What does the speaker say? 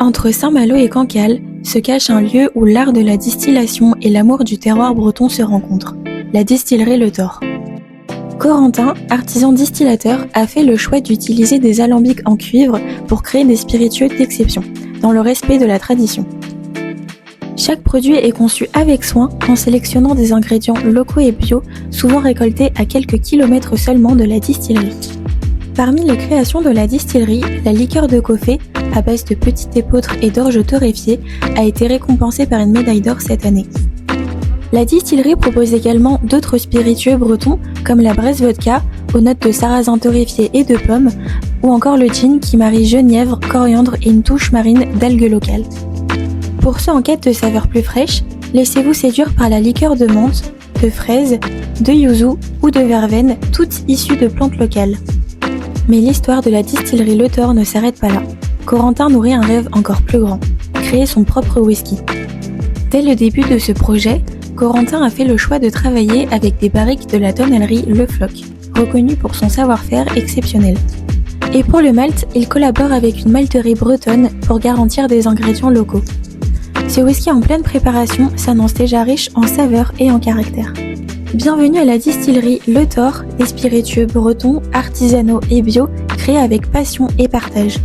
Entre Saint-Malo et Cancale se cache un lieu où l'art de la distillation et l'amour du terroir breton se rencontrent, la distillerie Le Thor. Corentin, artisan distillateur, a fait le choix d'utiliser des alambics en cuivre pour créer des spiritueux d'exception, dans le respect de la tradition. Chaque produit est conçu avec soin en sélectionnant des ingrédients locaux et bio, souvent récoltés à quelques kilomètres seulement de la distillerie. Parmi les créations de la distillerie, la liqueur de Coffey, à base de petites épeautres et d'orge torréfiée, a été récompensée par une médaille d'or cette année. La distillerie propose également d'autres spiritueux bretons comme la Bresse Vodka, aux notes de sarrasin torréfié et de pommes, ou encore le gin qui marie genièvre, coriandre et une touche marine d'algues locales. Pour ceux en quête de saveurs plus fraîches, laissez-vous séduire par la liqueur de menthe, de fraise, de yuzu ou de verveine, toutes issues de plantes locales. Mais l'histoire de la distillerie Le Thor ne s'arrête pas là. Corentin nourrit un rêve encore plus grand, créer son propre whisky. Dès le début de ce projet, Corentin a fait le choix de travailler avec des barriques de la tonnellerie Le Floc, reconnue pour son savoir-faire exceptionnel. Et pour le malt, il collabore avec une malterie bretonne pour garantir des ingrédients locaux. Ce whisky en pleine préparation s'annonce déjà riche en saveurs et en caractère. Bienvenue à la distillerie Le Thor, des spiritueux bretons, artisanaux et bio, créés avec passion et partage.